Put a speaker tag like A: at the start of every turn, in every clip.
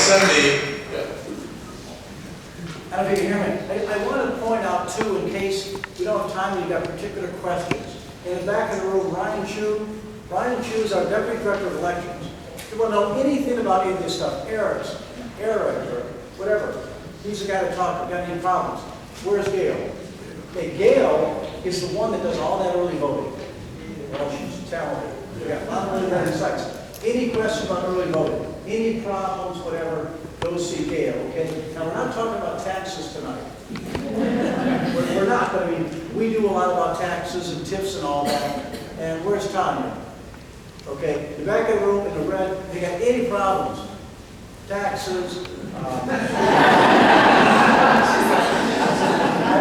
A: send me.
B: I don't know if you can hear me. I want to point out too, in case we don't have time, you've got particular questions. In the back of the room, Ryan Chu. Ryan Chu is our Deputy Director of Elections. If you want to know anything about any of this stuff, Eric, or whatever, he's the guy to talk to. Got any problems? Where's Gail? Okay, Gail is the one that does all that early voting. Well, she's talented. We got a lot of really good sites. Any questions about early voting? Any problems, whatever, go see Gail, okay? Now, we're not talking about taxes tonight. We're not, but I mean, we do a lot about taxes and tips and all that. And where's Tanya? Okay, the back of the room in the red, if you got any problems, taxes, I've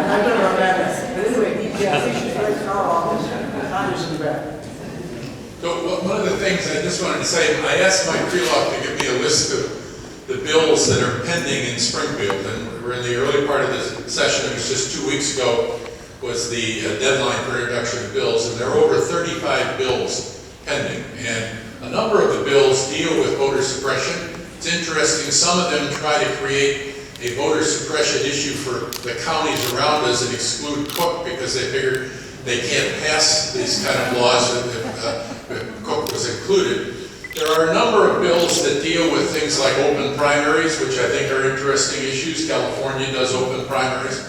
B: never heard that. But anyway, yeah, I think she's right in our office. Tanya's in the back.
A: So one of the things I just wanted to say, I asked Mike Kreloff to give me a list of the bills that are pending in Springfield, and we're in the early part of the session. It was just 2 weeks ago was the deadline for introduction of bills, and there are over 35 bills pending, and a number of the bills deal with voter suppression. It's interesting, some of them try to create a voter suppression issue for the counties around us and exclude Cook because they figure they can't pass these kind of laws if Cook was included. There are a number of bills that deal with things like open primaries, which I think are interesting issues. California does open primaries.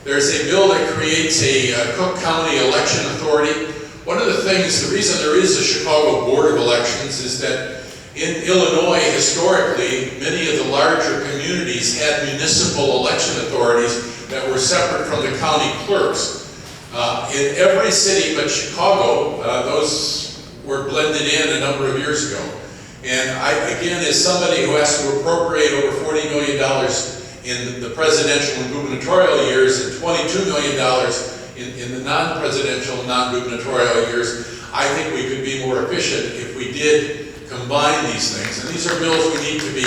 A: There's a bill that creates a Cook County election authority. One of the things, the reason there is a Chicago Board of Elections is that in Illinois, historically, many of the larger communities had municipal election authorities that were separate from the county clerks. In every city but Chicago, those were blended in a number of years ago. And I, again, as somebody who has to appropriate over $40 million in the presidential and gubernatorial years and $22 million in the non-presidential and non-gubernatorial years, I think we could be more efficient if we did combine these things. And these are bills we need to be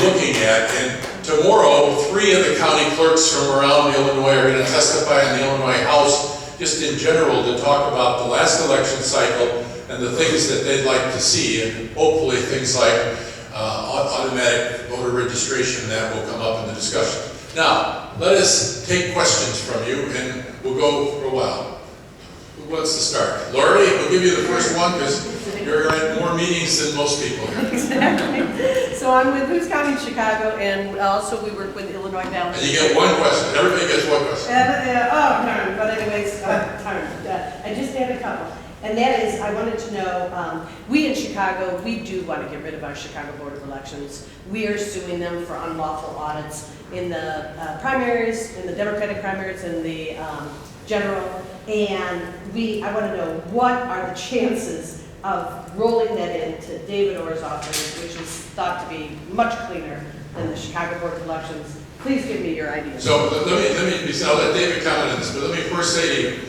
A: looking at. And tomorrow, 3 of the county clerks from around Illinois are going to testify in the Illinois House, just in general, to talk about the last election cycle and the things that they'd like to see, and hopefully things like automatic voter registration, that will come up in the discussion. Now, let us take questions from you, and we'll go for a while. Who wants to start? Lori, we'll give you the first one, because you're at more meetings than most people here.
C: Exactly. So I'm with Who's County, Chicago, and also we work with Illinois Valley.
A: And you get one question. Everybody gets one question.
C: Darn. But anyways, darn. I just had a couple. And that is, I wanted to know, we in Chicago, we do want to get rid of our Chicago Board of Elections. We are suing them for unlawful audits in the primaries, in the Democratic primaries, and the general. And I want to know, what are the chances of rolling that into David Orr's office, which is thought to be much cleaner than the Chicago Board of Elections? Please give me your ideas.
A: So let me, I'll let David comment on this, but let me first say to you,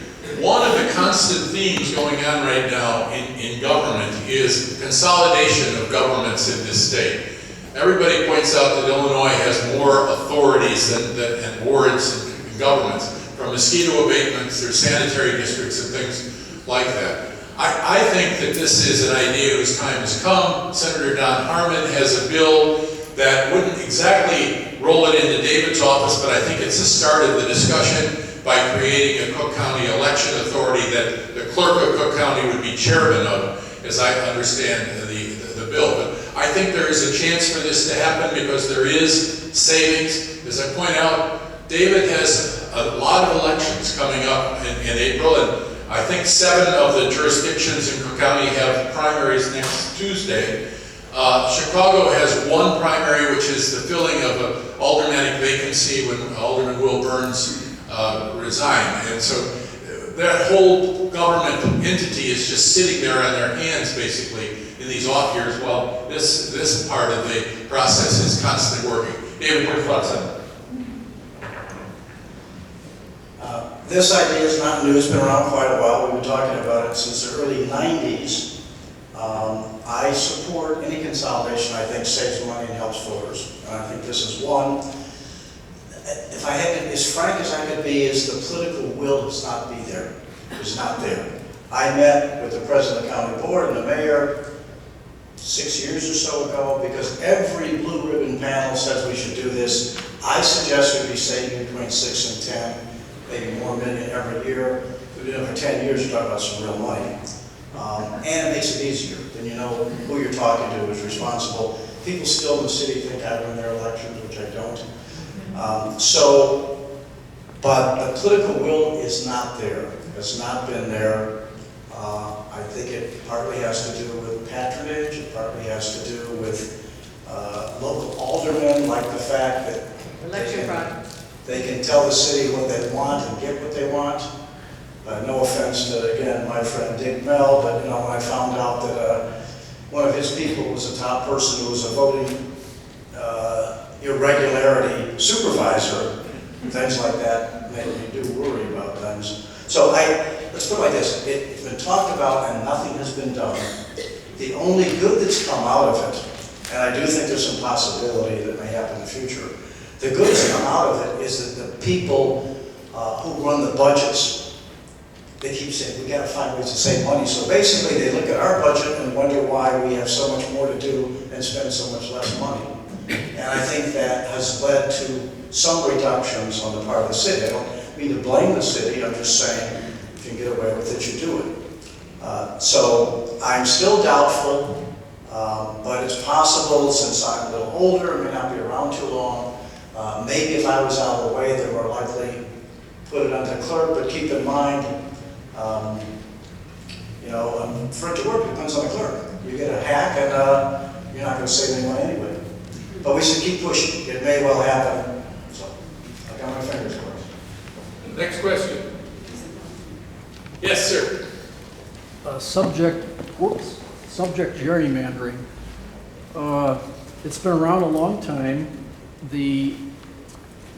A: one of the constant themes going on right now in government is consolidation of governments in this state. Everybody points out that Illinois has more authorities and boards and governments, from mosquito abatements, there's sanitary districts and things like that. I think that this is an idea whose time has come. Senator Don Harmon has a bill that wouldn't exactly roll it into David's office, but I think it's the start of the discussion by creating a Cook County election authority that the clerk of Cook County would be chairman of, as I understand the bill. But I think there is a chance for this to happen because there is savings. As I point out, David has a lot of elections coming up in April, and I think 7 of the jurisdictions in Cook County have primaries next Tuesday. Chicago has one primary, which is the filling of an aldermanic vacancy when Alderman Will Burns resigned. And so that whole government entity is just sitting there on their hands, basically, in these off years, while this part of the process is constantly working. David, what are your thoughts on that?
B: This idea is not new. It's been around quite a while. We've been talking about it since the early 90s. I support any consolidation I think saves money and helps voters. And I think this is one. If I had to, as frank as I could be, is the political will does not be there. It's not there. I met with the president of the county board and the mayor
D: 6 years or so ago, because every blue ribbon panel says we should do this. I suggest we'd be saving between 6 and 10, maybe more million every year. If we do it for 10 years, you're talking about some real money. And it makes it easier. Then you know who you're talking to is responsible. People still in the city think I run their elections, which I don't. But the political will is not there. It's not been there. I think it partly has to do with patronage. It partly has to do with local aldermen like the fact that
C: Election fraud.
D: they can tell the city what they want and get what they want. No offense to, again, my friend Dick Mell, but when I found out that one of his people was a top person who was a voting irregularity supervisor, things like that made me do worry about things. So let's put it like this, it's been talked about and nothing has been done. The only good that's come out of it, and I do think there's some possibility that may happen in the future, the good that's come out of it is that the people who run the budgets, they keep saying, we gotta find ways to save money. So basically they look at our budget and wonder why we have so much more to do and spend so much less money. And I think that has led to some reductions on the part of the city. I don't mean to blame the city, I'm just saying, if you can get away with it, you do it. So I'm still doubtful, but it's possible since I'm a little older, I may not be around too long. Maybe if I was out of the way, they're more likely put it under the clerk, but keep in mind, for it to work, it depends on the clerk. You get a hack and you're not going to save any money anyway. But we should keep pushing. It may well happen. So I got my fingers crossed.
A: Next question. Yes, sir.
E: Subject gerrymandering. It's been around a long time. The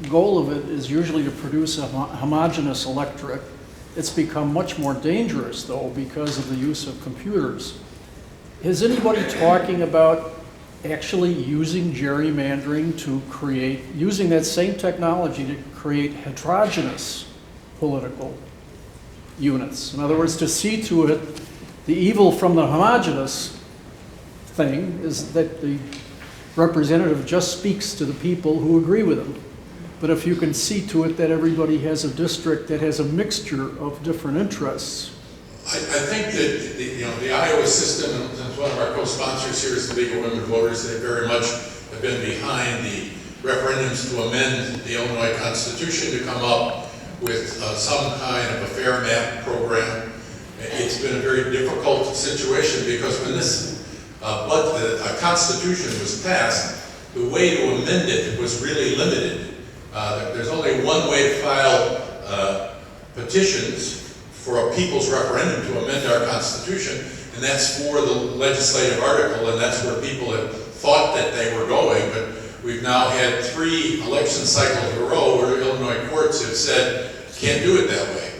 E: goal of it is usually to produce a homogeneous electorate. It's become much more dangerous, though, because of the use of computers. Is anybody talking about actually using gerrymandering to create, using that same technology to create heterogeneous political units? In other words, to see to it, the evil from the homogeneous thing is that the representative just speaks to the people who agree with him. But if you can see to it that everybody has a district that has a mixture of different interests.
A: I think that the Iowa system, and one of our co-sponsors here is the League of Women Voters, they very much have been behind the referendums to amend the Illinois Constitution to come up with some kind of a fair map program. It's been a very difficult situation because when the Constitution was passed, the way to amend it was really limited. There's only one way to file petitions for a people's referendum to amend our Constitution, and that's for the legislative article, and that's where people have thought that they were going, but we've now had 3 election cycles in a row where Illinois courts have said, can't do it that way.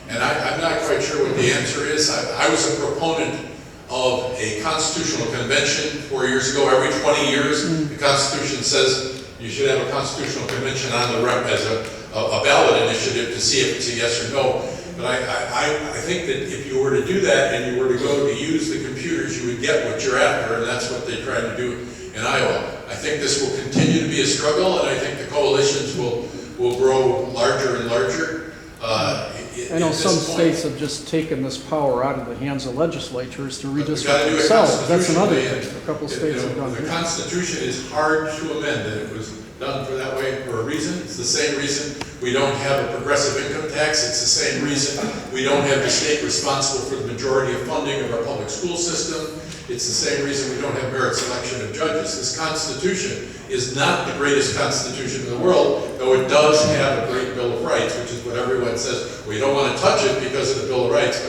A: And I'm not quite sure what the answer is. I was a proponent of a constitutional convention 4 years ago. Every 20 years, the Constitution says you should have a constitutional convention on the rep as a ballot initiative to see if it's a yes or no. But I think that if you were to do that and you were to go to use the computers, you would get what you're after, and that's what they tried to do in Iowa. I think this will continue to be a struggle, and I think the coalitions will grow larger and larger.
E: I know some states have just taken this power out of the hands of legislatures to redistrict
A: do it
E: themselves. That's another
A: constitutionally,
E: thing. A couple states have done
A: The
E: it.
A: Constitution is hard to amend, and it was done for that way for a reason. It's the same reason we don't have a progressive income tax. It's the same reason we don't have the state responsible for the majority of funding of our public school system. It's the same reason we don't have merit selection of judges. This Constitution is not the greatest Constitution in the world, though it does have a great Bill of Rights, which is what everyone says, well, you don't want to touch it because of the Bill of Rights.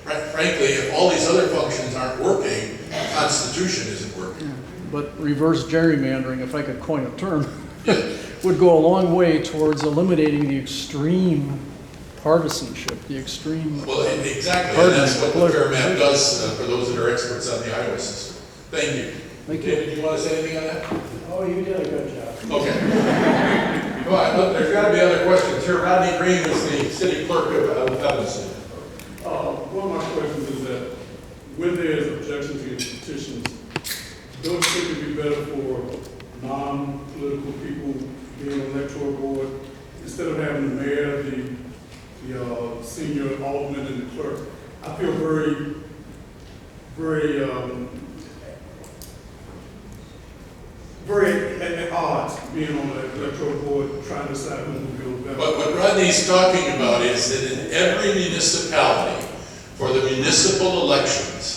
A: But frankly, if all these other functions aren't working, the Constitution isn't working.
E: But reverse gerrymandering, if I could coin a term, would go a long way towards eliminating the extreme partisanship, the extreme...
A: Well, exactly, and that's what the fair map does for those that are experts on the Iowa system. Thank you.
E: Thank you.
A: David, do you want to say anything on that?
B: Oh, you did a good job.
A: Okay. All right, look, there's got to be other questions here. Rodney Green is the city clerk of Evanston.
F: One of my questions is that when there is objection to petitions, don't you think it'd be better for non-political people being on the electoral board, instead of having the mayor, the senior alderman, and the clerk? I feel very, very, very at odds being on the electoral board, trying to decide who will build better.
A: But what Rodney's talking about is that in every municipality, for the municipal elections,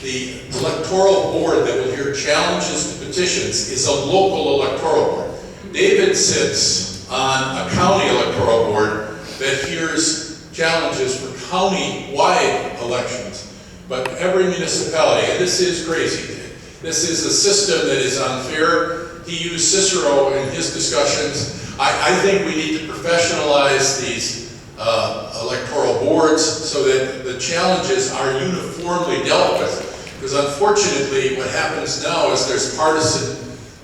A: the electoral board that will hear challenges to petitions is a local electoral board. David sits on a county electoral board that hears challenges for county-wide elections. But every municipality, and this is crazy, this is a system that is unfair. He used Cicero in his discussions. I think we need to professionalize these electoral boards so that the challenges are uniformly dealt with. Because unfortunately, what happens now is there's partisan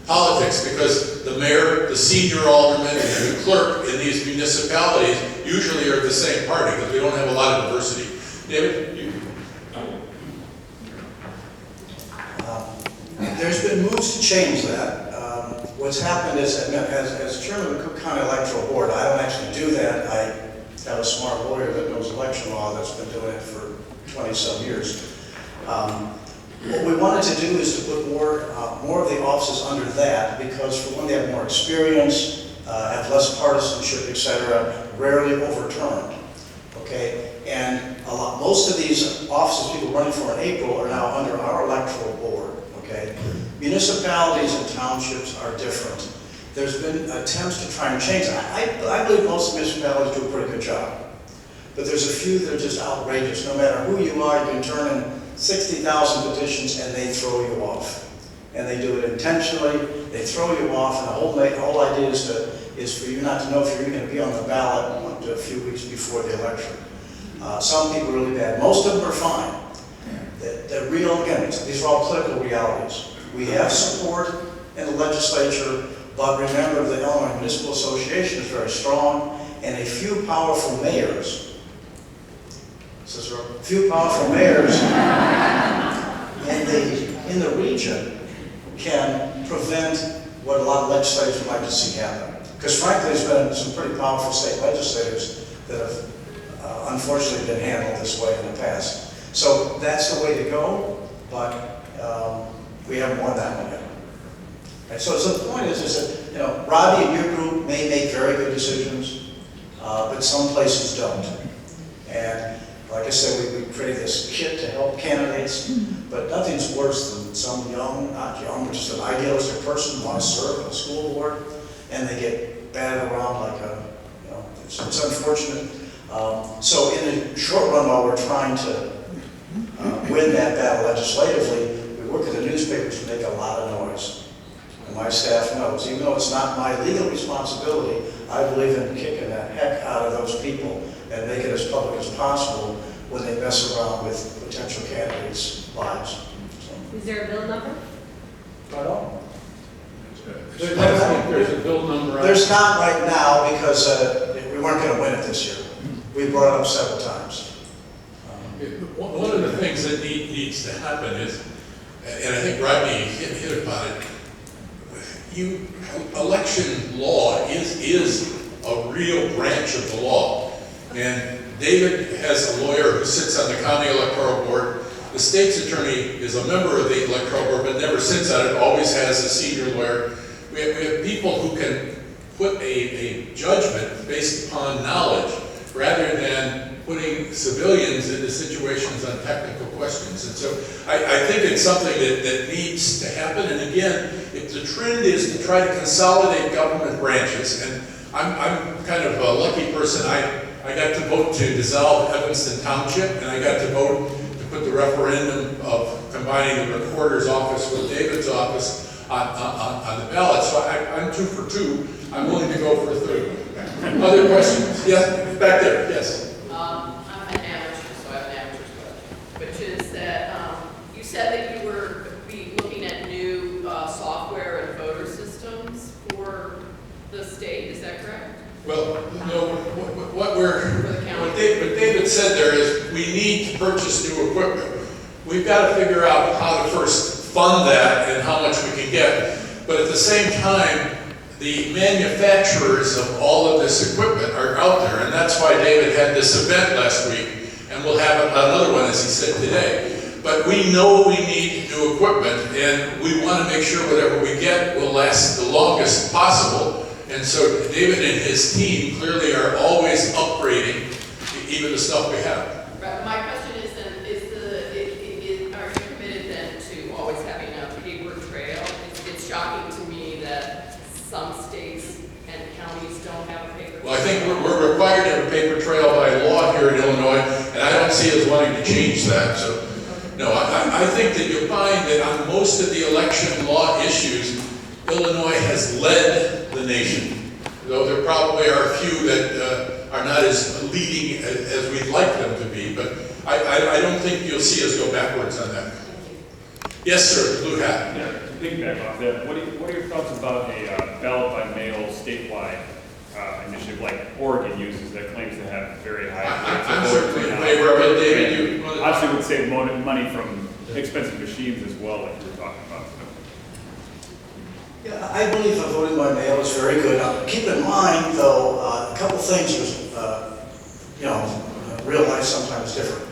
A: politics, because the mayor, the senior alderman, and the clerk in these municipalities usually are the same party, because we don't have a lot of diversity. David?
D: There's been moves to change that. What's happened is, as chairman of the Cook County Electoral Board, I don't actually do that. I have a smart lawyer that knows election law that's been doing it for 20-some years. What we wanted to do is to put more of the offices under that, because for one, they have more experience, have less partisanship, etc., rarely overturned. Okay, and most of these offices people running for in April are now under our electoral board. Okay, municipalities and townships are different. There's been attempts to try and change that. I believe most municipalities do a pretty good job, but there's a few that are just outrageous. No matter who you are, you can turn in 60,000 petitions and they throw you off. And they do it intentionally. They throw you off, and the whole idea is for you not to know if you're even going to be on the ballot a few weeks before the election. Some people are really bad. Most of them are fine. The real, again, these are all political realities. We have support in the legislature, but remember the Illinois Municipal Association is very strong, and a few powerful mayors in the region can prevent what a lot of legislators would like to see happen. Because frankly, there's been some pretty powerful state legislators that have unfortunately been handled this way in the past. So that's the way to go, but we haven't won that one yet. And so the point is that, Robbie and your group may make very good decisions, but some places don't. And like I said, we created this kit to help candidates, but nothing's worse than some young, not young, but just an idealistic person who wants to serve on a school board, and they get batted around like it's unfortunate. So in the short run, while we're trying to win that battle legislatively, we work with the newspapers to make a lot of noise. And my staff knows, even though it's not my legal responsibility, I believe in kicking the heck out of those people and make it as public as possible when they mess around with potential candidates' lives.
C: Is there a bill number?
B: Right on.
A: There's a bill number on.
D: There's not right now because we weren't going to win it this year. We brought it up several times.
A: One of the things that needs to happen is, and I think Rodney hit about it, election law is a real branch of the law. And David has a lawyer who sits on the county electoral board. The state's attorney is a member of the electoral board, but never sits on it, always has a senior lawyer. We have people who can put a judgment based upon knowledge rather than putting civilians into situations on technical questions. And so I think it's something that needs to happen. And again, if the trend is to try to consolidate government branches, and I'm kind of a lucky person, I got to vote to dissolve Evanston Township, and I got to vote to put the referendum of combining the recorder's office with David's office on the ballot. So I'm 2 for 2. I'm willing to go for a third. Other questions? Yeah, back there, yes.
G: I'm an amateur, so I have an amateur's question, which is that you said that you were be looking at new software and voter systems for the state. Is that correct?
A: Well, no, what David said there is we need to purchase new equipment. We've got to figure out how to first fund that and how much we can get. But at the same time, the manufacturers of all of this equipment are out there, and that's why David had this event last week, and we'll have another one, as he said today. But we know we need new equipment, and we want to make sure whatever we get will last the longest possible. And so David and his team clearly are always upgrading even the stuff we have.
G: Right, my question is then, are you committed then to always having a paper trail? It's shocking to me that some states and counties don't have a paper trail.
A: Well, I think we're required to have a paper trail by law here in Illinois, and I don't see us wanting to change that. So, no, I think that you'll find that on most of the election law issues, Illinois has led the nation, though there probably are a few that are not as leading as we'd like them to be, but I don't think you'll see us go backwards on that. Yes, sir, blue hat.
H: Yeah, to piggyback off that, what are your thoughts about a ballot by mail statewide initiative like Oregon uses that claims to have very high rates of
A: I'm
H: voter
A: certainly in
H: turnout?
A: favor of it, David. You
H: Obviously would save money from expensive machines as well, like you were talking about.
D: Yeah, I believe that voting by mail is very good. Now, keep in mind, though, a couple things, real life sometimes different.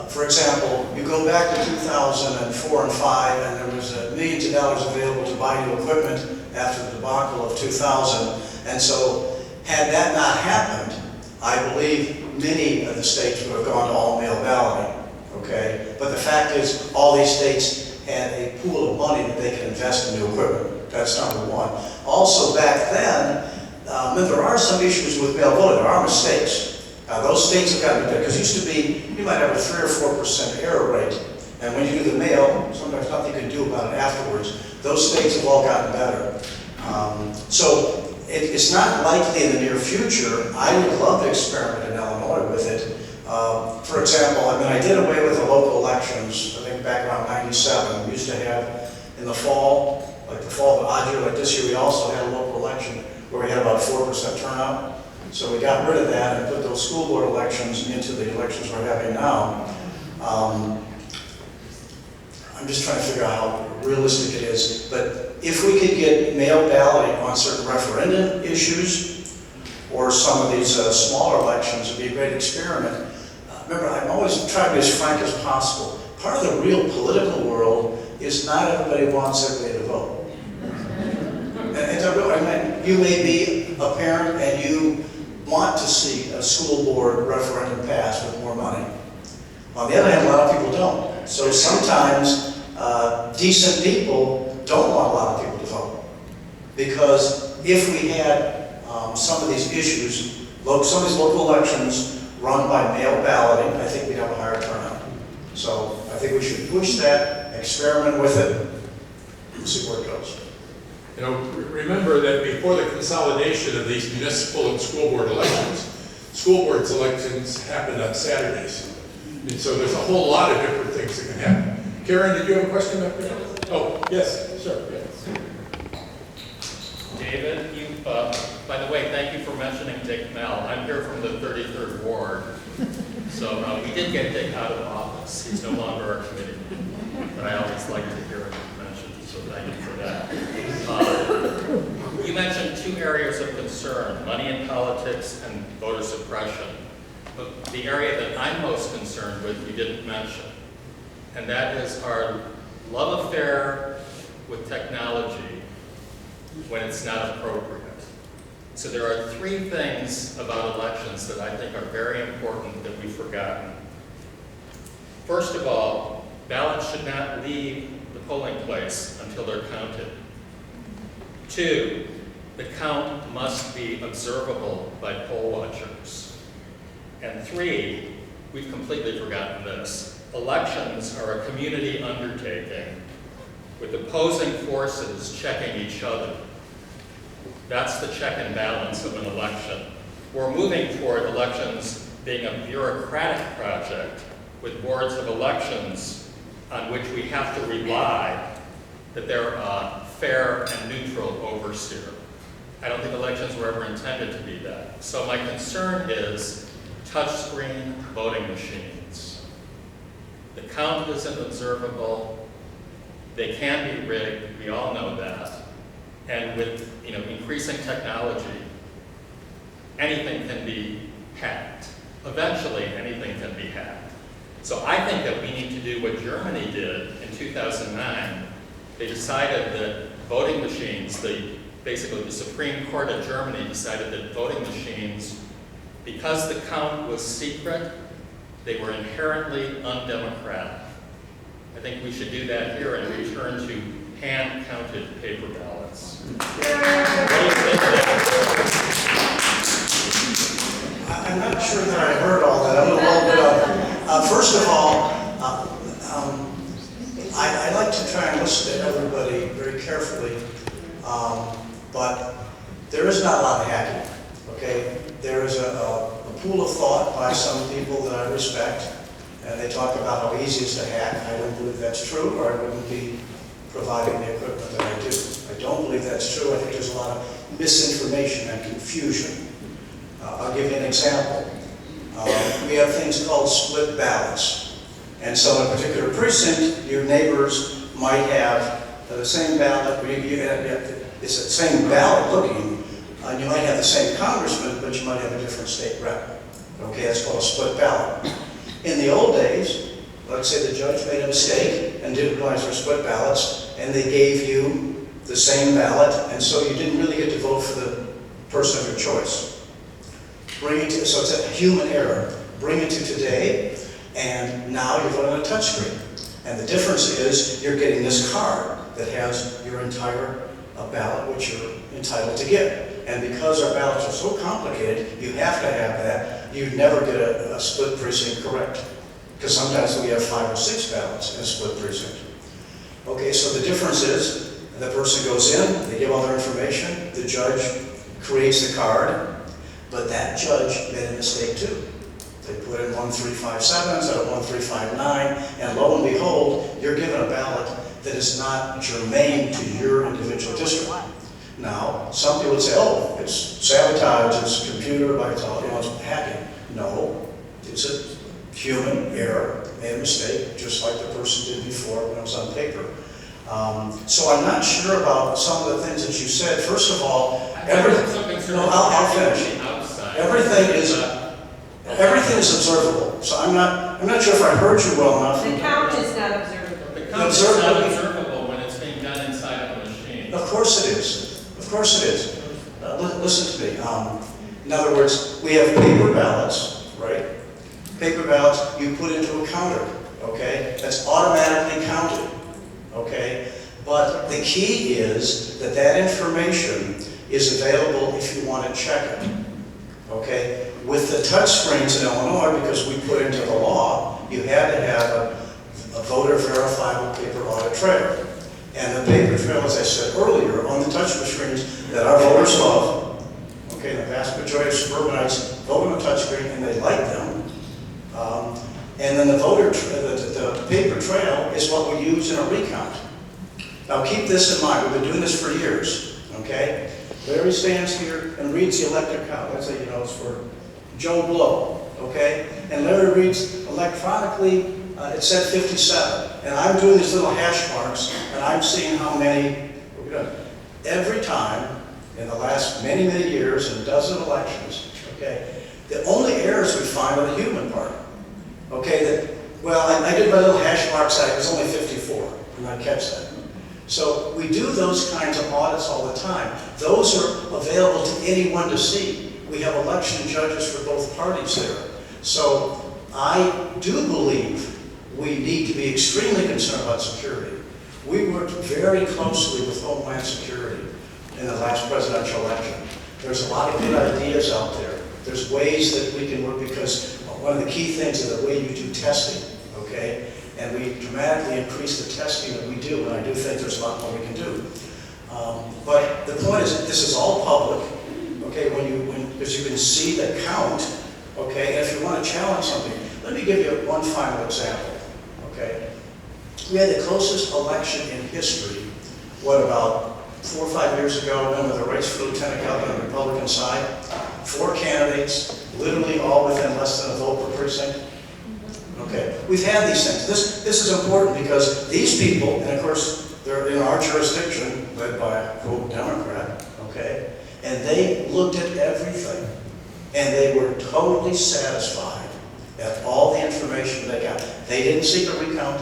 D: For example, you go back to 2004 and 5, and there was millions of dollars available to buy new equipment after the debacle of 2000. And so, had that not happened, I believe many of the states would have gone to all-mail balloting. Okay, but the fact is, all these states had a pool of money that they could invest in new equipment. That's number one. Also, back then, there are some issues with mail voting. There are mistakes. Those states have gotten better, because it used to be, you might have a 3 or 4% error rate, and when you do the mail, sometimes nothing you can do about it afterwards. Those states have all gotten better. So it's not likely in the near future. I would love to experiment in Illinois with it. For example, I did away with the local elections, I think back around 97. We used to have in the fall, like the fall of an odd year like this year, we also had a local election where we had about 4% turnout. So we got rid of that and put those school board elections into the elections we're having now. I'm just trying to figure out how realistic it is. But if we could get mail balloting on certain referendum issues or some of these smaller elections, it'd be a great experiment. Remember, I'm always trying to be as frank as possible. Part of the real political world is not everybody wants everybody to vote. And you may be a parent and you want to see a school board referendum passed with more money. On the other hand, a lot of people don't. So sometimes decent people don't want a lot of people to vote. Because if we had some of these issues, some of these local elections run by mail balloting, I think we'd have a higher turnout. So I think we should push that, experiment with it, and see where it goes.
A: You know, remember that before the consolidation of these municipal and school board elections, school boards elections happened on Saturdays. And so there's a whole lot of different things that can happen. Karen, did you have a question up there? Oh, yes, sir.
I: David, by the way, thank you for mentioning Dick Mell. I'm here from the 33rd Ward. So we did get Dick out of office. He's no longer our committee. But I always like to hear him mentioned, so thank you for that. You mentioned two areas of concern, money in politics and voter suppression. But the area that I'm most concerned with, you didn't mention, and that is our love affair with technology when it's not appropriate. So there are three things about elections that I think are very important that we've forgotten. First of all, ballots should not leave the polling place until they're counted. Two, the count must be observable by poll watchers. And three, we've completely forgotten this. Elections are a community undertaking with opposing forces checking each other. That's the check and balance of an election. We're moving toward elections being a bureaucratic project with boards of elections on which we have to rely that they're a fair and neutral overseer. I don't think elections were ever intended to be that. So my concern is touchscreen voting machines. The count isn't observable. They can be rigged, we all know that. And with, increasing technology, anything can be hacked. Eventually, anything can be hacked. So I think that we need to do what Germany did in 2009. They decided that voting machines, basically the Supreme Court of Germany decided that voting machines, because the count was secret, they were inherently undemocratic. I think we should do that here and return to hand-counted paper ballots. What do you think of that?
D: I'm not sure that I heard all that. I'm a little bit of, first of all, I like to try and listen to everybody very carefully, but there is not a lot of hacking, okay? There is a pool of thought by some people that I respect, and they talk about how easy it is to hack. I don't believe that's true, or I wouldn't be providing the equipment that I do. I don't believe that's true. I think there's a lot of misinformation and confusion. I'll give you an example. We have things called split ballots. And so in a particular precinct, your neighbors might have the same ballot, it's the same ballot looking, and you might have the same congressman, but you might have a different state rep. Okay, that's called a split ballot. In the old days, let's say the judge made a mistake and didn't realize there were split ballots, and they gave you the same ballot, and so you didn't really get to vote for the person of your choice. So it's a human error. Bring it to today, and now you're voting on a touchscreen. And the difference is you're getting this card that has your entire ballot, which you're entitled to get. And because our ballots are so complicated, you have to have that. You'd never get a split precinct correct. Because sometimes we have 5 or 6 ballots in a split precinct. Okay, so the difference is the person goes in, they give all their information, the judge creates the card, but that judge made a mistake too. They put in 1357 instead of 1359, and lo and behold, you're given a ballot that is not germane to your individual district. Now, some people would say, oh, it's sabotage, it's computer, it's hacking. No, it's a human error, made a mistake, just like the person did before when it was on paper. So I'm not sure about some of the things that you said. First of all, I'll finish. Everything is observable. So I'm not sure if I heard you well enough.
C: The count is not observable.
I: The count is not observable when it's being done inside of a machine.
D: Of course it is. Of course it is. Listen to me. In other words, we have paper ballots, right? Paper ballots you put into a counter, okay? That's automatically counted, okay? But the key is that that information is available if you want to check it, okay? With the touch screens in Illinois, because we put into the law, you had to have a voter verifiable paper audit trail. And the paper trail, as I said earlier, on the touch screens that our voters love, okay, the vast majority of suburbanites vote on a touch screen and they like them. And then the paper trail is what we use in a recount. Now keep this in mind, we've been doing this for years, okay? Larry stands here and reads the electric count. Let's say, it's for Joe Blow, okay? And Larry reads electronically, it said 57. And I'm doing these little hash marks, and I'm seeing how many we're done. Every time in the last many, many years, in a dozen elections, okay, the only errors we find are the human part. Okay, I did my little hash marks, it was only 54, and I catch that. So we do those kinds of audits all the time. Those are available to anyone to see. We have election judges for both parties there. So I do believe we need to be extremely concerned about security. We worked very closely with Homeland Security in the last presidential election. There's a lot of good ideas out there. There's ways that we can work, because one of the key things is the way you do testing, okay? And we dramatically increase the testing that we do, and I do think there's a lot more we can do. But the point is, this is all public, okay? Because you can see the count, okay? And if you want to challenge something, let me give you one final example, okay? We had the closest election in history, about 4 or 5 years ago, when with a race for lieutenant governor on the Republican side, 4 candidates, literally all within less than a vote per precinct. Okay, we've had these things. This is important because these people, and of course, they're in our jurisdiction, led by a quote Democrat, okay? And they looked at everything, and they were totally satisfied at all the information they got. They didn't seek a recount.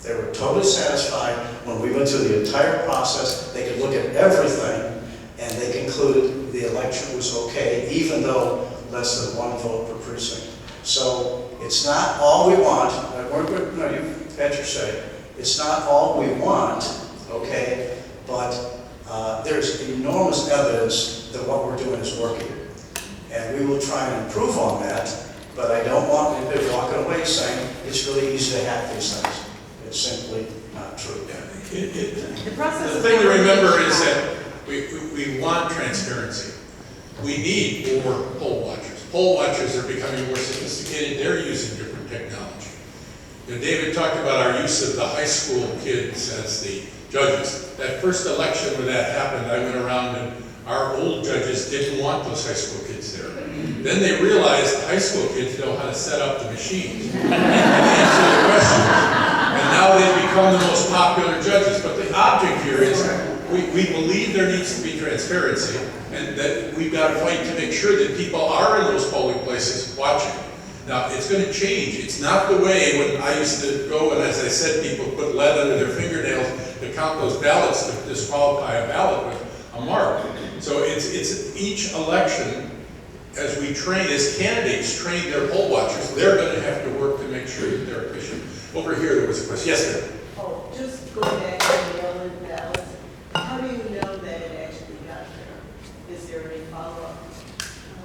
D: They were totally satisfied when we went through the entire process. They could look at everything, and they concluded the election was okay, even though less than one vote per precinct. So it's not all we want. No, you've had your say. It's not all we want, okay? But there's enormous evidence that what we're doing is working. And we will try and improve on that, but I don't want anybody walking away saying it's really easy to hack these things. It's simply not true.
A: The thing to remember is that we want transparency. We need more poll watchers. Poll watchers are becoming more sophisticated. They're using different technology. You know, David talked about our use of the high school kids as the judges. That first election when that happened, I went around and our old judges didn't want those high school kids there. Then they realized the high school kids know how to set up the machines and answer the questions. And now they've become the most popular judges. But the object here is we believe there needs to be transparency and that we've got to fight to make sure that people are in those polling places watching. Now, it's going to change. It's not the way when I used to go and, as I said, people put lead under their fingernails to count those ballots to disqualify a ballot with a mark. So it's each election, as we train, as candidates train their poll watchers, they're going to have to work to make sure that they're efficient. Over here, there was a question. Yes, ma'am.
J: Oh, just going back to the mail-in ballots, how do you know that it actually got there? Is there any follow-up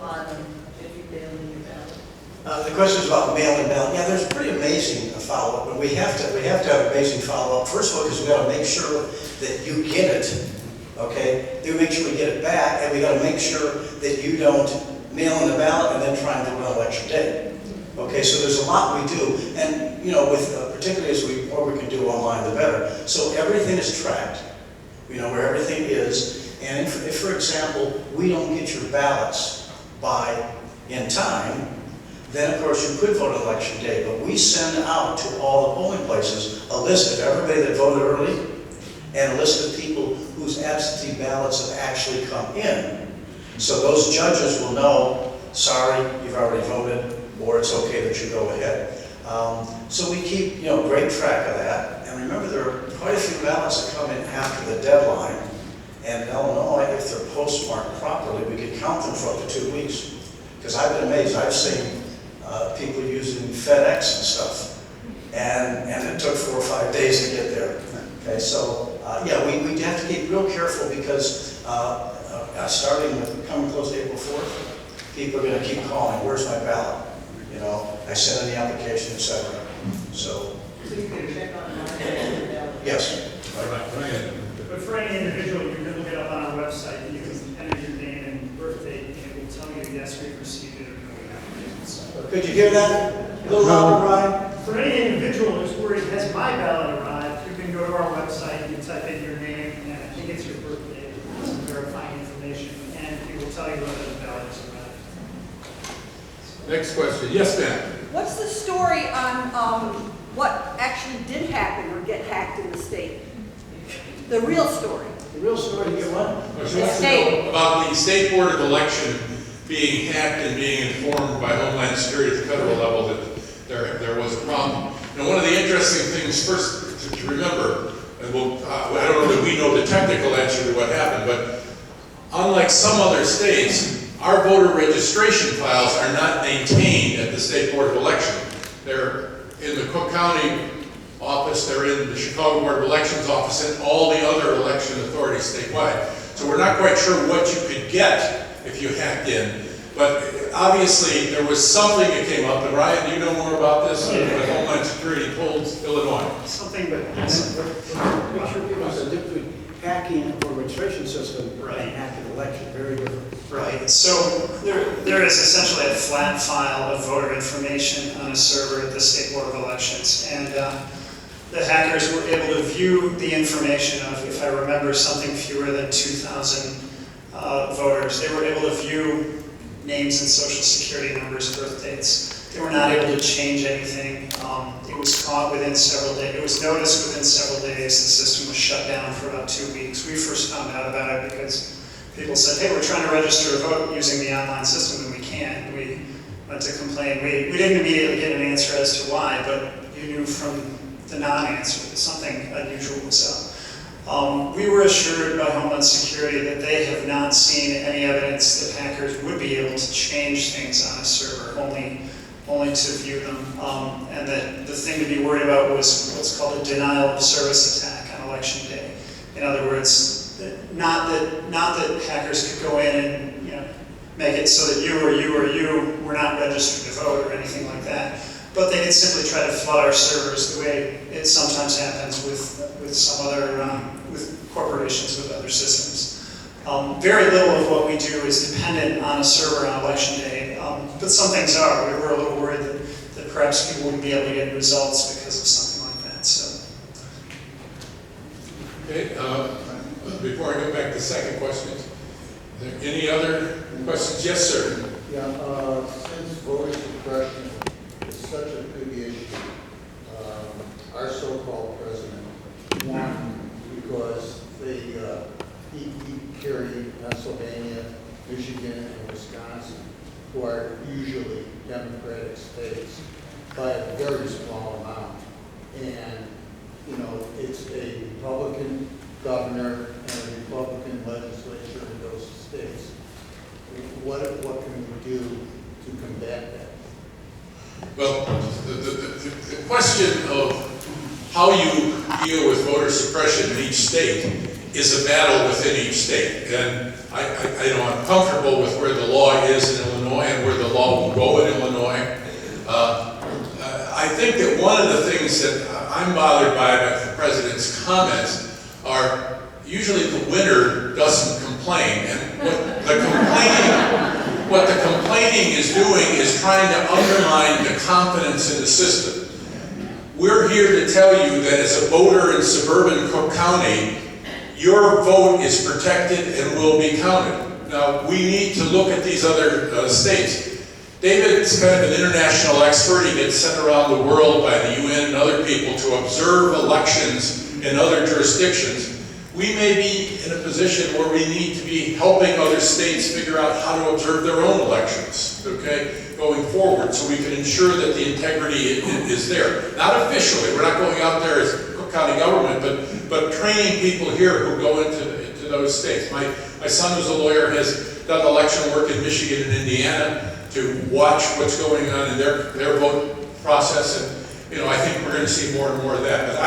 J: on if you mail in your ballot?
D: The question is about mail-in ballot. Yeah, there's pretty amazing follow-up, but we have to have amazing follow-up. First of all, because we got to make sure that you get it, okay? Then we make sure we get it back, and we got to make sure that you don't mail in the ballot and then try and do it on election day. Okay, so there's a lot we do, and you know, with particularly as the more we can do online, the better. So everything is tracked, you know, where everything is. And if for example, we don't get your ballots in time, then of course you could vote on election day. But we send out to all the polling places a list of everybody that voted early and a list of people whose absentee ballots have actually come in. So those judges will know, sorry, you've already voted, or it's okay that you go ahead. So we keep, you know, great track of that. And remember, there are quite a few ballots that come in after the deadline. And in Illinois, if they're postmarked properly, we can count them for up to 2 weeks. Because I've been amazed. I've seen people using FedEx and stuff. And it took 4 or 5 days to get there. Okay, so yeah, we have to keep real careful because starting with coming close to April 4th, people are going to keep calling, where's my ballot? You know, I sent in the application, etc. So
J: you can check on my ballot?
D: yes.
A: All right, Brian.
K: But for any individual, you can look it up on our website, you can enter your name and birthday, and it will tell you, yes, we've received it, or no, we haven't. So,
D: Could you hear that? A little louder, Brian?
K: for any individual who's worried, has my ballot arrived, you can go to our website, you type in your name, and I think it's your birthday, some verifying information, and it will tell you whether the ballot has arrived.
A: Next question. Yes, ma'am.
L: What's the story on what actually did happen or get hacked in the state? The real story.
B: The real story, you get one?
A: She wants to know about the State Board of Election being hacked and being informed by Homeland Security at the federal level that there was a problem. Now, one of the interesting things first to remember, and I don't know that we know the technical answer to what happened, but unlike some other states, our voter registration files are not maintained at the State Board of Election. They're in the Cook County office, they're in the Chicago Board of Elections office, and all the other election authorities statewide. So we're not quite sure what you could get if you hacked in. But obviously, there was something that came up, and Ryan, do you know more about this? What Homeland Security told Illinois.
K: Something that,
B: Make sure people know the difference between hacking a voter registration system and hacking an election, very different.
M: Right, so there is essentially a flat file of voter information on a server at the State Board of Elections, and the hackers were able to view the information of, if I remember, something fewer than 2,000 voters. They were able to view names and social security numbers, birth dates. They were not able to change anything. It was caught within several days. It was noticed within several days. The system was shut down for about 2 weeks. We first found out about it because people said, hey, we're trying to register a vote using the online system and we can't. We went to complain. We didn't immediately get an answer as to why, but you knew from the non-answer that something unusual was up. We were assured by Homeland Security that they have not seen any evidence that hackers would be able to change things on a server, only to view them, and that the thing to be worried about was what's called a denial of service attack on election day. In other words, not that hackers could go in and make it so that you were not registered to vote or anything like that, but they could simply try to flood our servers the way it sometimes happens with some other with corporations with other systems. Very little of what we do is dependent on a server on election day, but some things are. We were a little worried that perhaps people wouldn't be able to get results because of something like that. So.
A: Okay, before I go back to second questions, are there any other questions? Yes, sir.
N: Yeah, since voter suppression is such a big issue, our so-called president won because he carried Pennsylvania, Michigan, and Wisconsin, who are usually Democratic states, by a very small amount. And, it's a Republican governor and a Republican legislature in those states. What can we do to combat that?
A: Well, the question of how you deal with voter suppression in each state is a battle within each state. And I'm comfortable with where the law is in Illinois and where the law will go in Illinois. I think that one of the things that I'm bothered by the president's comments are usually the winner doesn't complain. And what the complaining is doing is trying to undermine the confidence in the system. We're here to tell you that as a voter in suburban Cook County, your vote is protected and will be counted. Now, we need to look at these other states. David's kind of an international expert. He gets sent around the world by the UN and other people to observe elections in other jurisdictions. We may be in a position where we need to be helping other states figure out how to observe their own elections, okay, going forward, so we can ensure that the integrity is there. Not officially, we're not going out there as Cook County government, but training people here who go into those states. My son, who's a lawyer, has done election work in Michigan and Indiana to watch what's going on in their vote process, and I think we're going to see more and more of that. But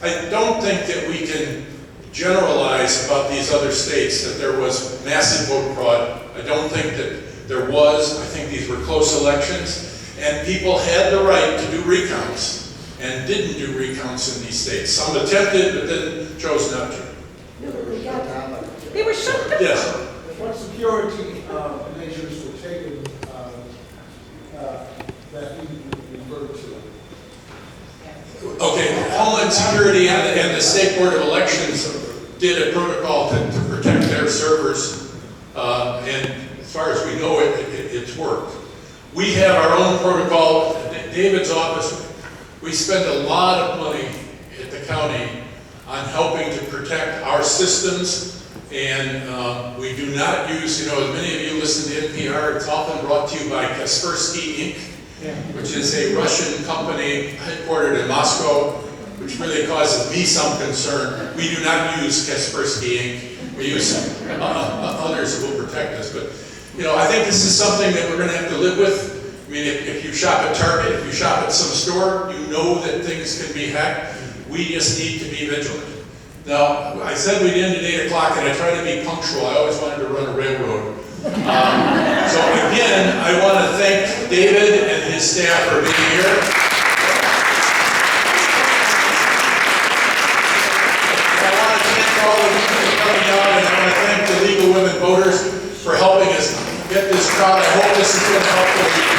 A: I don't think that we can generalize about these other states that there was massive vote fraud. I don't think that there was. I think these were close elections, and people had the right to do recounts and didn't do recounts in these states. Some attempted, but then chose not to.
L: They were shut down.
A: Yes.
N: What security measures were taken that you referred to?
A: Okay, Homeland Security and the State Board of Elections did a protocol to protect their servers, and as far as we know, it's worked. We have our own protocol. David's office, we spend a lot of money at the county on helping to protect our systems, and we do not use, as many of you listen to NPR, it's often brought to you by Kaspersky Inc., which is a Russian company headquartered in Moscow, which really causes me some concern. We do not use Kaspersky Inc. We use others who will protect us. But, I think this is something that we're going to have to live with. I mean, if you shop at Target, if you shop at some store, you know that things can be hacked. We just need to be vigilant. Now, I said we'd end at 8 o'clock, and I try to be punctual. I always wanted to run a railroad. So again, I want to thank David and his staff for being here. I want to thank all of you for coming out, and I want to thank the League of Women Voters for helping us get this crowd. I hope this has been helpful.